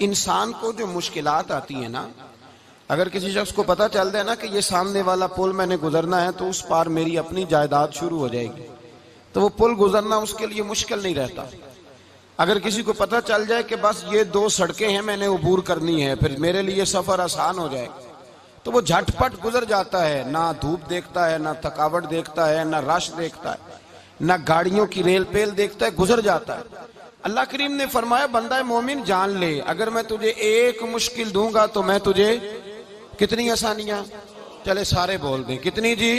انسان کو جو مشکلات آتی ہیں نا، اگر کسی شخص کو پتہ چل جائے نا کہ یہ سامنے والا پل میں نے گزرنا ہے تو اس پار میری اپنی جائیداد شروع ہو جائے گی، تو وہ پل گزرنا اس کے لیے مشکل نہیں رہتا۔ اگر کسی کو پتہ چل جائے کہ بس یہ 2 سڑکیں ہیں میں نے عبور کرنی ہے، پھر میرے لیے سفر آسان ہو جائے گا، تو وہ جھٹ پٹ گزر جاتا ہے، نہ دھوپ دیکھتا ہے، نہ تھکاوٹ دیکھتا ہے، نہ رش دیکھتا ہے، نہ گاڑیوں کی ریل پیل دیکھتا ہے، گزر جاتا ہے۔ اللہ کریم نے فرمایا بندہ مومن جان لے، اگر میں تجھے ایک مشکل دوں گا تو میں تجھے کتنی آسانیاں، چلے سارے بول دیں کتنی جی،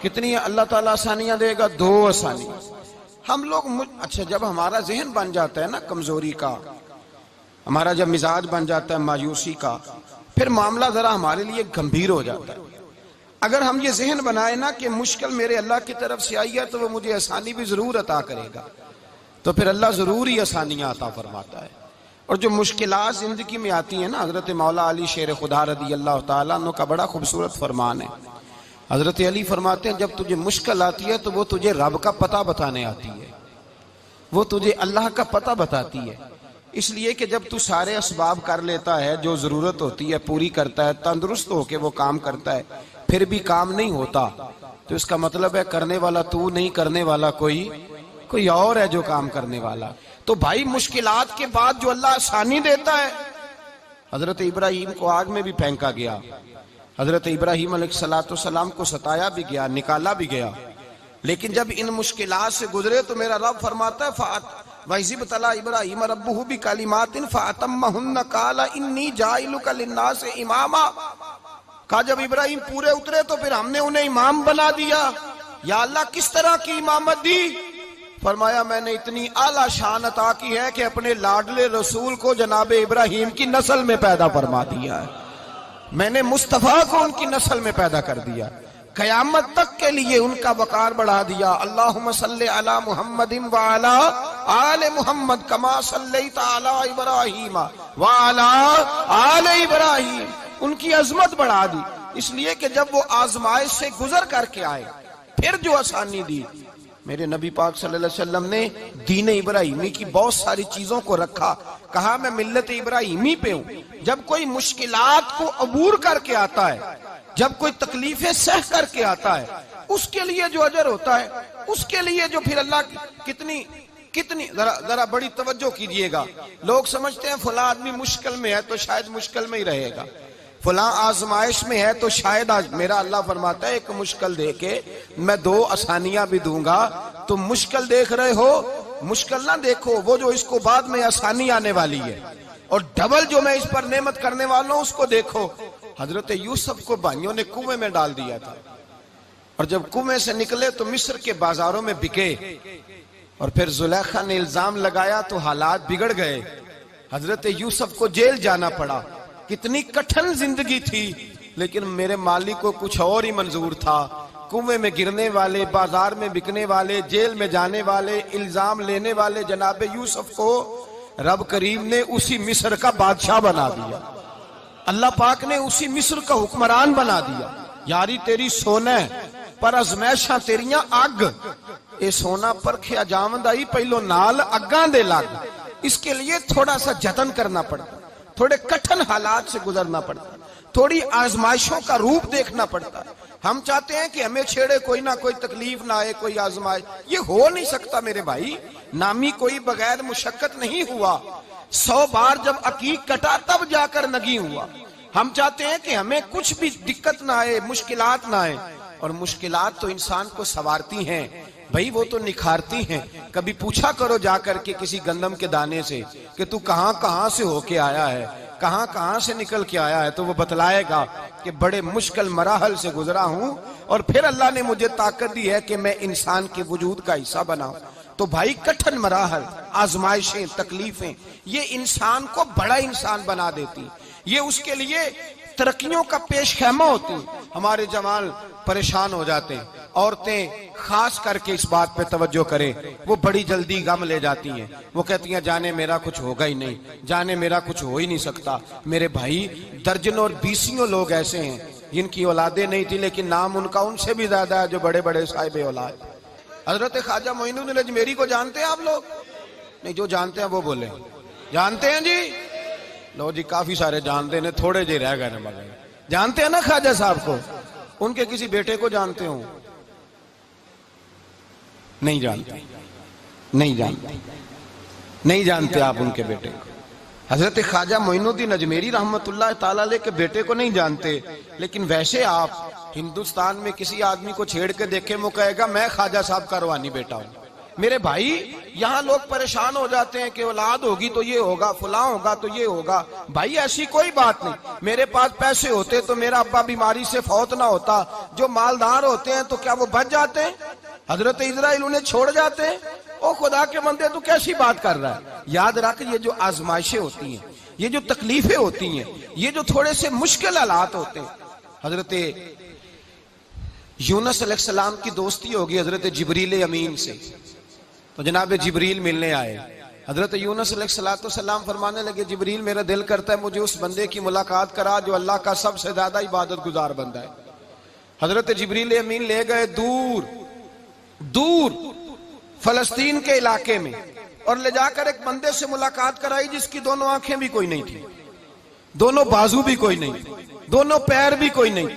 کتنی اللہ تعالیٰ آسانیاں دے گا؟ 2 آسانیاں۔ ہم لوگ اچھا جب ہمارا ذہن بن جاتا ہے نا کمزوری کا، ہمارا جب مزاج بن جاتا ہے مایوسی کا، پھر معاملہ ذرا ہمارے لیے گمبھیر ہو جاتا ہے۔ اگر ہم یہ ذہن بنائے نا کہ مشکل میرے اللہ کی طرف سے آئی ہے تو وہ مجھے آسانی بھی ضرور عطا کرے گا، تو پھر اللہ ضرور ہی آسانیاں عطا فرماتا ہے۔ اور جو مشکلات زندگی میں آتی ہیں نا، حضرت مولا علی شیر خدا رضی اللہ تعالیٰ عنہ کا بڑا خوبصورت فرمان ہے۔ حضرت علی فرماتے ہیں جب تجھے مشکل آتی ہے تو وہ تجھے رب کا پتہ بتانے آتی ہے، وہ تجھے اللہ کا پتہ بتاتی ہے، اس لیے کہ جب تو سارے اسباب کر لیتا ہے، جو ضرورت ہوتی ہے پوری کرتا ہے، تندرست ہو کے وہ کام کرتا ہے، پھر بھی کام نہیں ہوتا، تو اس کا مطلب ہے کرنے والا تو نہیں، کرنے والا کوئی اور ہے جو کام کرنے والا۔ تو بھائی مشکلات کے بعد جو اللہ آسانی دیتا ہے، حضرت ابراہیم کو آگ میں بھی پھینکا گیا، حضرت ابراہیم علیہ السلام کو ستایا بھی گیا، نکالا بھی گیا، لیکن جب ان مشکلات سے گزرے تو میرا رب فرماتا ہے وَإِذِ ابْتَلَىٰ إِبْرَاهِيمَ رَبُّهُ بِكَلِمَاتٍ فَأَتَمَّهُنَّ قَالَ إِنِّي جَاعِلُكَ لِلنَّاسِ إِمَامًا۔ کہا جب ابراہیم پورے اترے تو پھر ہم نے انہیں امام بنا دیا۔ یا اللہ کس طرح کی امامت دی؟ فرمایا میں نے اتنی اعلیٰ شان عطا کی ہے کہ اپنے لاڈلے رسول کو جناب ابراہیم کی نسل میں پیدا فرما دیا ہے، میں نے مصطفیٰ کو ان کی نسل میں پیدا کر دیا، قیامت تک کے لیے ان کا وقار بڑھا دیا۔ اللہم صلی علی محمد وعلی آل محمد کما صلیت علی ابراہیم وعلی آل ابراہیم، ان کی عظمت بڑھا دی، اس لیے کہ جب وہ آزمائش سے گزر کر کے آئے پھر جو آسانی دی۔ میرے نبی پاک صلی اللہ علیہ وسلم نے دین ابراہیمی کی بہت ساری چیزوں کو رکھا، کہا میں ملت ابراہیمی پہ ہوں۔ جب کوئی مشکلات کو عبور کر کے آتا ہے، جب کوئی تکلیفیں سہ کر کے آتا ہے، اس کے لیے جو اجر ہوتا ہے، اس کے لیے جو پھر اللہ کتنی ذرا بڑی توجہ کیجئے گا۔ لوگ سمجھتے ہیں فلاں آدمی مشکل میں ہے تو شاید مشکل میں ہی رہے گا، فلاں آزمائش میں ہے تو شاید میرا اللہ فرماتا ہے ایک مشکل دے کے میں 2 آسانیاں بھی دوں گا۔ تم مشکل دیکھ رہے ہو، مشکل نہ دیکھو، وہ جو اس کو بعد میں آسانی آنے والی ہے، اور ڈبل جو میں اس پر نعمت کرنے والا ہوں اس کو دیکھو۔ حضرت یوسف کو بھائیوں نے کنویں میں ڈال دیا تھا، اور جب کنویں سے نکلے تو مصر کے بازاروں میں بکے، اور پھر زلیخا نے الزام لگایا تو حالات بگڑ گئے، حضرت یوسف کو جیل جانا پڑا۔ کتنی کٹھن زندگی تھی، لیکن میرے مالک کو کچھ اور ہی منظور تھا۔ کنویں میں گرنے والے، بازار میں بکنے والے، جیل میں جانے والے، الزام لینے والے جناب یوسف کو رب کریم نے اسی مصر کا بادشاہ بنا دیا، اللہ پاک نے اسی مصر کا حکمران بنا دیا۔ یاری تیری سونا پر ازمیشاں تیریاں اگ، اے سونا پرکھیا جاوند آئی پہلو نال اگاں دے لگ، اس کے لیے تھوڑا سا جتن کرنا پڑتا، تھوڑے کٹھن حالات سے گزرنا پڑتا، تھوڑی آزمائشوں کا روپ دیکھنا پڑتا۔ ہم چاہتے ہیں کہ ہمیں چھیڑے کوئی نہ کوئی تکلیف نہ آئے، کوئی آزمائش، یہ ہو نہیں سکتا میرے بھائی۔ نامی کوئی بغیر مشقت نہیں ہوا، 100 بار جب عقیق کٹا تب جا کر نگی ہوا۔ ہم چاہتے ہیں کہ ہمیں کچھ بھی دقت نہ آئے، مشکلات نہ آئے، اور مشکلات تو انسان کو سنوارتی ہیں بھائی، وہ تو نکھارتی ہیں۔ کبھی پوچھا کرو جا کر کے کسی گندم کے دانے سے کہ تو کہاں سے ہو کے آیا ہے، کہاں سے نکل کے آیا ہے، تو وہ بتلائے گا کہ بڑے مشکل مراحل سے گزرا ہوں، اور پھر اللہ نے مجھے طاقت دی ہے کہ میں انسان کے وجود کا حصہ بناؤں۔ تو بھائی کٹھن مراحل، آزمائشیں، تکلیفیں، یہ انسان کو بڑا انسان بنا دیتی، یہ اس کے لیے ترقیوں کا پیش خیمہ ہوتی۔ ہمارے جوان پریشان ہو جاتے ہیں، عورتیں خاص کر کے اس بات پہ توجہ کریں، وہ بڑی جلدی غم لے جاتی ہیں، وہ کہتی ہیں جانے میرا کچھ ہوگا ہی نہیں، جانے میرا کچھ ہو ہی نہیں سکتا۔ میرے بھائی درجنوں اور بیسیوں لوگ ایسے ہیں جن کی اولادیں نہیں تھی، لیکن نام ان کا ان سے بھی زیادہ ہے جو بڑے بڑے صاحب اولاد۔ حضرت خواجہ معین الدین اجمیری کو جانتے ہیں آپ لوگ؟ نہیں، جو جانتے ہیں وہ بولیں۔ جانتے ہیں جی؟ لو جی کافی سارے جانتے ہیں، تھوڑے جی رہ گئے مگر جانتے ہیں نا خواجہ صاحب کو؟ ان کے کسی بیٹے کو جانتے ہوں؟ نہیں جانتے، نہیں جانتے، نہیں جانتے آپ ان کے بیٹے کو۔ حضرت خواجہ معین الدین اجمیری رحمت اللہ تعالی علیہ کے بیٹے کو نہیں جانتے، لیکن ویسے آپ ہندوستان میں کسی آدمی کو چھیڑ کے دیکھیں، وہ کہے گا میں خواجہ صاحب کا روحانی بیٹا ہوں۔ میرے بھائی یہاں لوگ پریشان ہو جاتے ہیں کہ اولاد ہوگی تو یہ ہوگا، فلاں ہوگا تو یہ ہوگا۔ بھائی ایسی کوئی بات نہیں۔ میرے پاس پیسے ہوتے تو میرا ابا بیماری سے فوت نہ ہوتا۔ جو مالدار ہوتے ہیں تو کیا وہ بچ جاتے ہیں؟ حضرت اسرائیل انہیں چھوڑ جاتے ہیں؟ او خدا کے بندے تو کیسی بات کر رہا ہے؟ یاد رکھ، یہ جو آزمائشیں ہوتی ہیں، یہ جو تکلیفیں ہوتی ہیں، یہ جو تھوڑے سے مشکل حالات ہوتے ہیں۔ حضرت یونس علیہ السلام کی دوستی ہوگی حضرت جبریل امین سے، تو جناب جبریل ملنے آئے۔ حضرت یونس علیہ السلام فرمانے لگے جبریل میرا دل کرتا ہے مجھے اس بندے کی ملاقات کرا جو اللہ کا سب سے زیادہ عبادت گزار بندہ ہے۔ حضرت جبریل امین لے گئے دور دور فلسطین کے علاقے میں، اور لے جا کر ایک بندے سے ملاقات کرائی جس کی دونوں آنکھیں بھی کوئی نہیں تھی، دونوں بازو بھی کوئی نہیں، دونوں پیر بھی کوئی نہیں،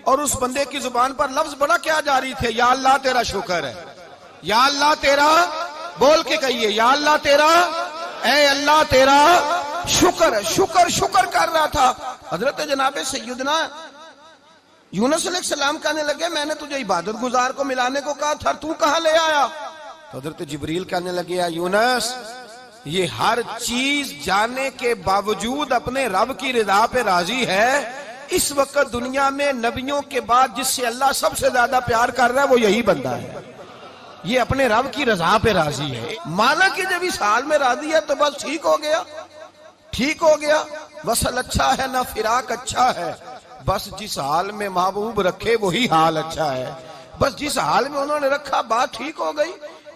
اور اس بندے کی زبان پر لفظ بڑا کیا جاری تھے، یا اللہ تیرا شکر ہے، یا اللہ تیرا، بول کے کہیے یا اللہ تیرا، اے اللہ تیرا شکر ہے۔ شکر شکر کر رہا تھا۔ حضرت جناب سیدنا یونس علیہ السلام کہنے لگے میں نے تجھے عبادت گزار کو ملانے کو کہا تھا، تو کہاں لے آیا؟ تو حضرت جبریل کہنے لگے یا یونس، یہ ہر چیز جانے کے باوجود اپنے رب کی رضا پہ راضی ہے۔ اس وقت دنیا میں نبیوں کے بعد جس سے اللہ سب سے زیادہ پیار کر رہا ہے وہ یہی بندہ ہے، یہ اپنے رب کی رضا پہ راضی ہے۔ مانا کہ جب اس حال میں راضی ہے تو بس ٹھیک ہو گیا، ٹھیک ہو گیا۔ وصل اچھا ہے نہ فراق اچھا ہے، بس جس حال میں محبوب رکھے وہی حال اچھا ہے۔ بس جس حال میں انہوں نے رکھا بات ٹھیک ہو گئی۔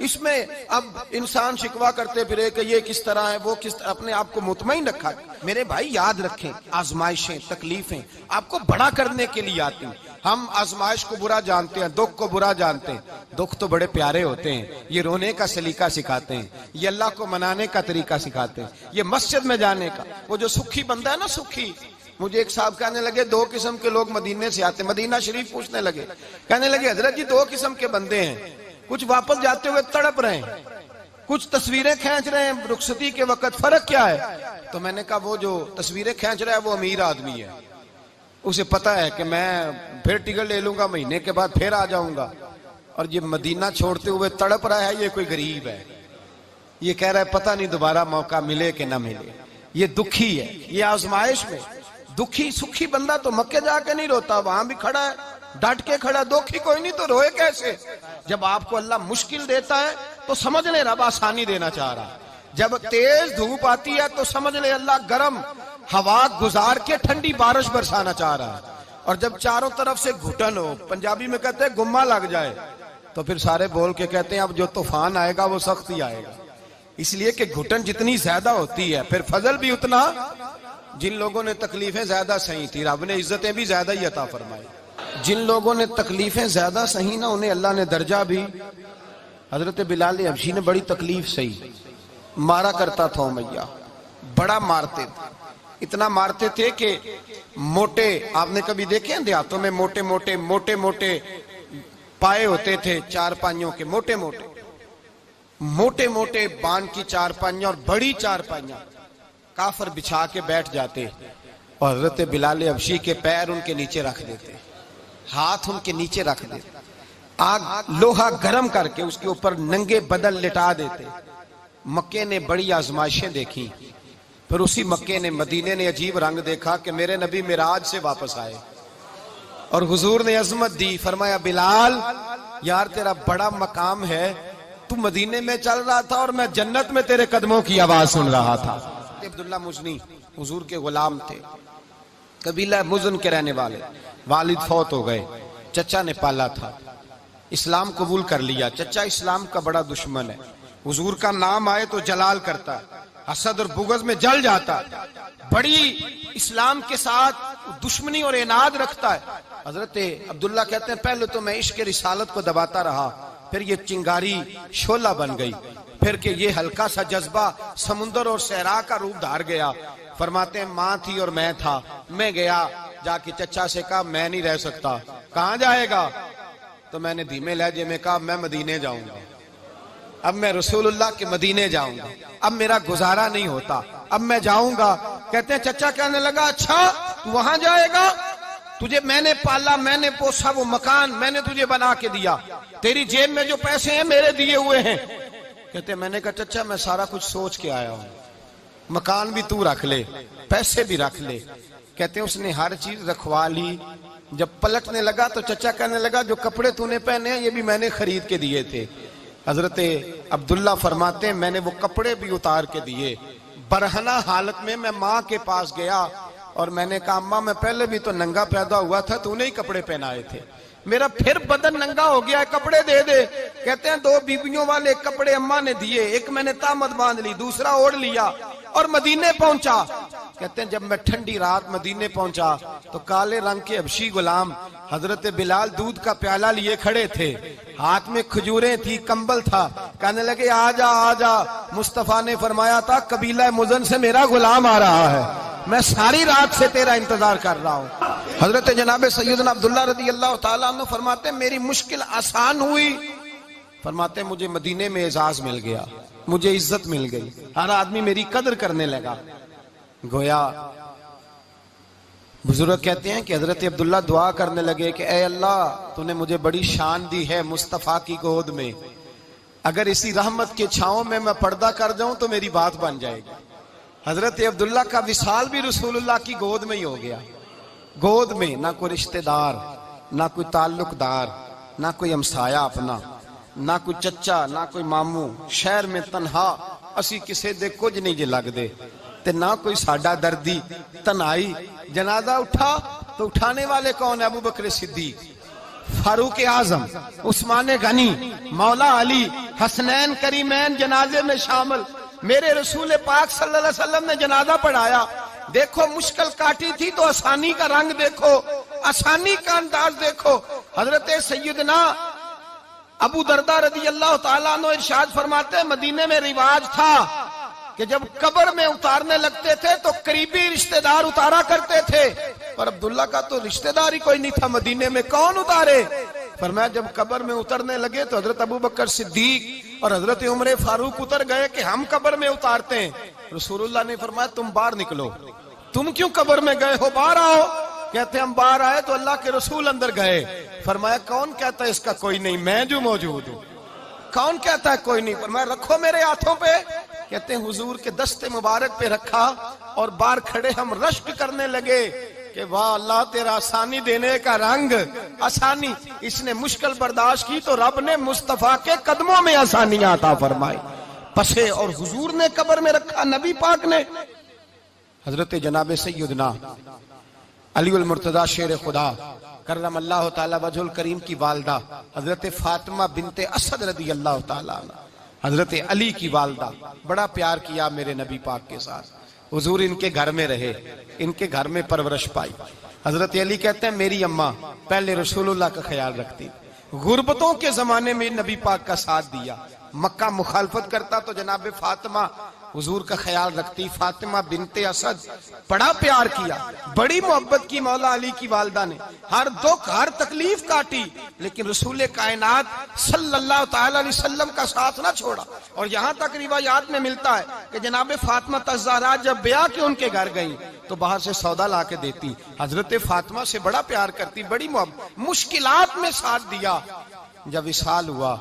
اس میں اب انسان شکوا کرتے پھرے کہ یہ کس طرح ہے وہ کس طرح، اپنے آپ کو مطمئن رکھا۔ میرے بھائی یاد رکھیں، آزمائشیں تکلیفیں آپ کو بڑا کرنے کے لیے آتی ہیں۔ ہم آزمائش کو برا جانتے ہیں، دکھ کو برا جانتے ہیں۔ دکھ تو بڑے پیارے ہوتے ہیں، یہ رونے کا سلیقہ سکھاتے ہیں، یہ اللہ کو منانے کا طریقہ سکھاتے ہیں، یہ مسجد میں جانے کا۔ وہ جو سکھی بندہ ہے نا، سکھی، مجھے ایک صاحب کہنے لگے دو قسم کے لوگ مدینے سے آتے، مدینہ شریف پوچھنے لگے، کہنے لگے حضرت جی دو قسم کے بندے ہیں، کچھ واپس جاتے ہوئے تڑپ رہے ہیں، کچھ تصویریں کھینچ رہے ہیں رخصتی کے وقت، فرق کیا ہے؟ تو میں نے کہا وہ جو تصویریں کھینچ رہا ہے وہ امیر آدمی ہے، اسے پتا ہے کہ میں پھر ٹکٹ لے لوں گا، مہینے کے بعد پھر آ جاؤں گا، اور یہ مدینہ چھوڑتے ہوئے تڑپ رہا ہے یہ کوئی غریب ہے، یہ کہہ رہا ہے پتہ نہیں دوبارہ موقع ملے کہ نہ ملے، یہ دکھی ہے۔ یہ آزمائش میں دکھی سکھی بندہ تو مکے جا کے نہیں روتا، وہاں بھی کھڑا ہے ڈٹ کے کھڑا، دکھی کوئی نہیں تو روئے کیسے؟ جب آپ کو اللہ مشکل دیتا ہے تو سمجھ لے رب آسانی دینا چاہ رہا ہے، جب تیز دھوپ آتی ہے تو سمجھ لے اللہ گرم ہوا گزار کے ٹھنڈی بارش برسانا چاہ رہا ہے، اور جب چاروں طرف سے گھٹن ہو، پنجابی میں کہتے ہیں گمہ لگ جائے، تو پھر سارے بول کے کہتے ہیں اب جو طوفان آئے گا وہ سخت ہی آئے گا، اس لیے کہ گھٹن جتنی زیادہ ہوتی ہے پھر فضل بھی اتنا۔ جن لوگوں نے تکلیفیں زیادہ سہی تھی رب نے عزتیں بھی زیادہ ہی عطا فرمائی، جن لوگوں نے تکلیفیں زیادہ سہی نا انہیں اللہ نے درجہ بھی۔ حضرت بلال حبشی نے بڑی تکلیف سہی، مارا کرتا تھا امیہ، بڑا مارتے تھے، اتنا مارتے تھے کہ موٹے، آپ نے کبھی دیکھے ہیں دیہاتوں میں موٹے موٹے پائے ہوتے تھے چار پائیوں کے، موٹے موٹے بان کی چار پائیاں اور بڑی چار پائیاں کافر بچھا کے بیٹھ جاتے، اور حضرت بلال حبشی کے پیر ان کے نیچے رکھ دیتے، ہاتھ ان کے نیچے رکھ دیتے، آگ لوہا گرم کر کے اس کے اوپر ننگے بدن لٹا دیتے۔ مکے نے بڑی آزمائشیں دیکھی، پھر اسی مکے نے مدینے نے عجیب رنگ دیکھا کہ میرے نبی معراج سے واپس آئے، اور حضور نے عظمت دی، فرمایا بلال یار تیرا بڑا مقام ہے، تو مدینے میں چل رہا تھا اور میں جنت میں تیرے قدموں کی آواز سن رہا تھا۔ عبداللہ مزنی حضور کے غلام تھے، قبیلہ مزن کے رہنے والے، والد فوت ہو گئے، چچا نے پالا تھا، اسلام قبول کر لیا، چچا اسلام کا بڑا دشمن ہے، حضور کا نام آئے تو جلال کرتا، حسد اور بغض میں جل جاتا، بڑی اسلام کے ساتھ دشمنی اور عناد رکھتا ہے۔ حضرت عبداللہ کہتے ہیں پہلے تو میں عشق رسالت کو دباتا رہا، پھر یہ چنگاری شعلہ بن گئی، پھر کہ یہ ہلکا سا جذبہ سمندر اور صحرا کا روپ دھار گیا، فرماتے ہیں ماں تھی اور میں تھا، میں گیا، جا کے چچا سے کہا میں نہیں رہ سکتا۔ کہاں جائے گا؟ تو میں نے دھیمے لہجے میں کہا میں مدینے جاؤں گا، اب میں رسول اللہ کے مدینے جاؤں گا، اب میرا گزارا نہیں ہوتا، اب میں جاؤں گا۔ کہتے ہیں چچا کہنے لگا اچھا تو وہاں جائے گا؟ تجھے میں نے پالا، میں نے پوسا، وہ مکان میں نے تجھے بنا کے دیا، تیری جیب میں جو پیسے ہیں میرے دیے ہوئے ہیں۔ کہتے ہیں میں نے کہا چچا میں سارا کچھ سوچ کے آیا ہوں، مکان بھی تو رکھ لے، پیسے بھی رکھ لے۔ کہتے ہیں اس نے ہر چیز رکھوا لی۔ جب پلٹنے لگا تو چچا کہنے لگا جو کپڑے تو نے پہنے ہیں یہ بھی میں نے خرید کے دیے تھے۔ حضرت عبداللہ فرماتے ہیں میں نے وہ کپڑے بھی اتار کے دیے۔ برہنہ حالت میں میں ماں کے پاس گیا اور میں نے کہا اماں میں پہلے بھی تو ننگا پیدا ہوا تھا، تو نے ہی کپڑے پہنائے تھے، میرا پھر بدن ننگا ہو گیا ہے، کپڑے دے دے۔ کہتے ہیں 2 بیویوں والے کپڑے اماں نے دیے، ایک میں نے تامت باندھ لی، دوسرا اوڑھ لیا اور مدینے پہنچا۔ کہتے ہیں جب میں ٹھنڈی رات مدینے پہنچا تو کالے رنگ کے حبشی غلام حضرت بلال دودھ کا پیالہ لیے کھڑے تھے، ہاتھ میں کھجوریں تھی، کمبل تھا، کہنے لگے آجا آجا۔ مصطفیٰ نے فرمایا تھا قبیلہ مزن سے میرا غلام آ رہا ہے، میں ساری رات سے تیرا انتظار کر رہا ہوں۔ حضرت جناب سیدنا عبداللہ رضی اللہ تعالیٰ عنہ فرماتے ہیں میری مشکل آسان ہوئی، فرماتے ہیں مجھے مدینے میں اعزاز مل گیا، مجھے عزت مل گئی، ہر آدمی میری قدر کرنے لگا۔ گویا بزرگ کہتے ہیں کہ حضرت عبداللہ دعا کرنے لگے کہ اے اللہ تو نے مجھے بڑی شان دی ہے مصطفیٰ کی گود میں، اگر اسی رحمت کے چھاؤں میں پردہ کر جاؤں تو میری بات بن جائے گی۔ حضرت عبداللہ کا وصال بھی رسول اللہ کی گود میں ہی ہو گیا، گود میں، نہ کوئی رشتہ دار، نہ کوئی تعلق دار، نہ کوئی ہمسایا اپنا، نہ کوئی چچا، نہ کوئی ماموں، شہر میں تنہا اسی کسے دے کچھ نہیں جے لگ دے تے نہ کوئی ساڈا دردی، تنہائی۔ جنازہ اٹھا تو اٹھانے والے کون؟ ابو بکر صدیق، فاروق اعظم، عثمان غنی، مولا علی، حسنین کریمین جنازے میں شامل۔ میرے رسول پاک صلی اللہ علیہ وسلم نے جنازہ پڑھایا، دیکھو مشکل کاٹی تھی تو آسانی کا رنگ دیکھو، آسانی کا انداز دیکھو۔ حضرت سیدنا ابو دردہ رضی اللہ تعالیٰ عنہ ارشاد فرماتے ہیں مدینے میں رواج تھا کہ جب قبر میں اتارنے لگتے تھے تو قریبی رشتہ دار اتارا کرتے تھے، پر عبداللہ کا تو رشتہ دار ہی کوئی نہیں تھا مدینے میں، کون اتارے؟ فرمایا جب قبر میں اترنے لگے تو حضرت ابو بکر صدیق اور حضرت عمر فاروق اتر گئے کہ ہم قبر میں اتارتے ہیں۔ رسول اللہ نے فرمایا تم باہر نکلو، تم کیوں قبر میں گئے ہو، باہر آؤ۔ کہتے ہیں ہم باہر آئے تو اللہ کے رسول اندر گئے، فرمایا کون کہتا ہے اس کا کوئی نہیں، میں جو موجود ہوں، کون کہتا ہے کوئی نہیں؟ فرمایا رکھو میرے ہاتھوں پہ۔ کہتے ہیں حضور کے دست مبارک پہ رکھا اور باہر کھڑے ہم رشک کرنے لگے کہ واہ اللہ تیرا آسانی دینے کا رنگ، آسانی۔ اس نے مشکل برداشت کی تو رب نے مصطفیٰ کے قدموں میں آسانیاں عطا فرمائی، پسے اور حضور نے قبر میں رکھا، نبی پاک نے۔ حضرت جناب سیدنا علی المرتضی شیر خدا کرم اللہ تعالی وجہ الکریم کی والدہ حضرت فاطمہ بنت اسد رضی اللہ تعالی عنہ، حضرت علی کی والدہ، بڑا پیار کیا میرے نبی پاک کے ساتھ، حضور ان کے گھر میں رہے، ان کے گھر میں پرورش پائی۔ حضرت علی کہتے ہیں میری اماں پہلے رسول اللہ کا خیال رکھتی، غربتوں کے زمانے میں نبی پاک کا ساتھ دیا، مکہ مخالفت کرتا تو جناب فاطمہ حضور کا خیال رکھتی، فاطمہ بنت اسد، بڑا پیار کیا، بڑی محبت کی مولا علی کی والدہ نے، ہر دکھ ہر تکلیف کاٹی، لیکن رسول کائنات صلی اللہ تعالی علیہ وسلم کا ساتھ نہ چھوڑا۔ اور یہاں تک روایات میں ملتا ہے کہ جناب فاطمہ الزہرا جب بیاہ کے ان کے گھر گئیں تو باہر سے سودا لا کے دیتی، حضرت فاطمہ سے بڑا پیار کرتی، بڑی محبت، مشکلات میں ساتھ دیا۔ جب وصال ہوا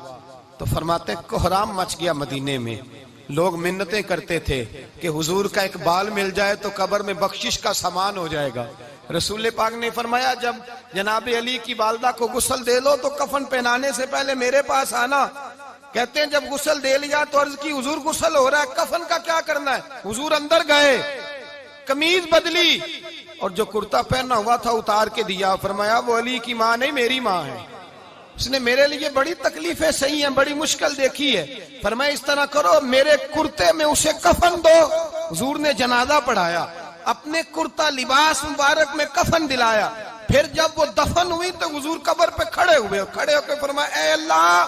تو فرماتے کوہرام مچ گیا مدینے میں، لوگ منتیں کرتے تھے کہ حضور کا ایک بال مل جائے تو قبر میں بخشش کا سامان ہو جائے گا۔ رسول پاک نے فرمایا جب جناب علی کی والدہ کو غسل دے لو تو کفن پہنانے سے پہلے میرے پاس آنا۔ کہتے ہیں جب غسل دے لیا تو عرض کی حضور غسل ہو رہا ہے، کفن کا کیا کرنا ہے؟ حضور اندر گئے، قمیض بدلی اور جو کرتا پہنا ہوا تھا اتار کے دیا، فرمایا وہ علی کی ماں نہیں میری ماں ہے، اس نے میرے لیے بڑی تکلیفیں سہی ہیں، بڑی مشکل دیکھی ہے، فرمایا اس طرح کرو میرے کرتے میں اسے کفن دو۔ حضور نے جنازہ پڑھایا، اپنے کرتا لباس مبارک میں کفن دلایا، پھر جب وہ دفن ہوئی تو حضور قبر پہ کھڑے ہوئے، کھڑے ہو کے فرمایا اے اللہ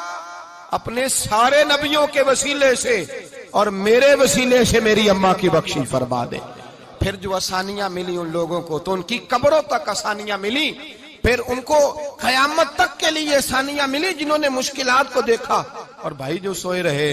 اپنے سارے نبیوں کے وسیلے سے اور میرے وسیلے سے میری اماں کی بخشش فرما دے۔ پھر جو آسانیاں ملی ان لوگوں کو تو ان کی قبروں تک آسانیاں ملی، پھر ان کو قیامت تک کے لیے آسانیاں ملی جنہوں نے مشکلات کو دیکھا۔ اور بھائی جو سوئے رہے،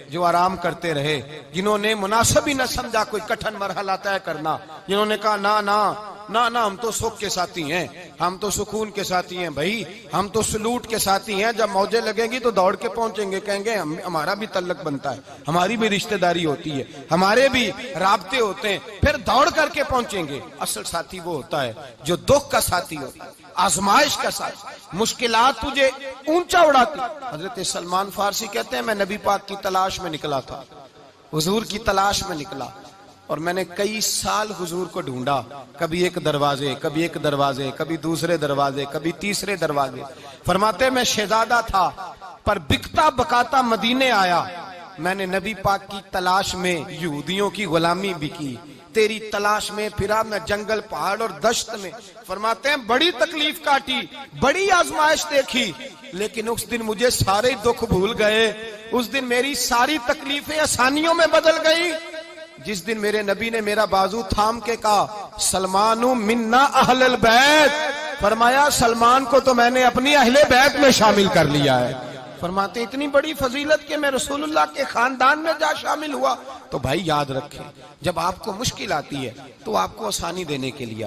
جو آرام کرتے رہے، جنہوں نے مناسب ہی نہ سمجھا کوئی کٹھن مرحلہ طے کرنا، جنہوں نے کہا نا نا نا نا ہم تو سکھ کے ساتھی ہیں، ہم تو سکون کے ساتھی ہیں، بھائی ہم تو سلوٹ کے ساتھی ہیں، جب موجیں لگیں گی تو دوڑ کے پہنچیں گے، کہیں گے ہمارا بھی تعلق بنتا ہے، ہماری بھی رشتہ داری ہوتی ہے، ہمارے بھی رابطے ہوتے ہیں، پھر دوڑ کر کے پہنچیں گے۔ اصل ساتھی وہ ہوتا ہے جو دکھ کا ساتھی ہوتا ہے، آزمائش کا ساتھ، مشکلات تجھے اونچا اڑاتی۔ حضرت سلمان فارسی کہتے ہیں میں نبی پاک کی تلاش میں نکلا تھا، حضور کی تلاش میں نکلا، اور میں نے کئی سال حضور کو ڈھونڈا، کبھی ایک دروازے، کبھی ایک دروازے، کبھی دوسرے دروازے، کبھی تیسرے دروازے۔ فرماتے میں شہزادہ تھا پر بکتا بکاتا مدینے آیا، میں نے نبی پاک کی تلاش میں یہودیوں کی غلامی بھی کی، تیری تلاش میں پھرا میں جنگل پہاڑ اور دشت میں۔ فرماتے ہیں بڑی تکلیف کاٹی، بڑی آزمائش دیکھی، لیکن اس دن مجھے سارے دکھ بھول گئے، اس دن میری ساری تکلیفیں آسانیوں میں بدل گئی، جس دن میرے نبی نے میرا بازو تھام کے کہا سلمان منا اہل البیت، فرمایا سلمان کو تو میں نے اپنی اہل بیت میں شامل کر لیا ہے۔ فرماتے ہیں اتنی بڑی فضیلت کہ میں رسول اللہ کے خاندان میں جا شامل ہوا۔ تو بھائی یاد رکھیں، جب آپ کو مشکل آتی ہے تو آپ کو آسانی دینے کے لیے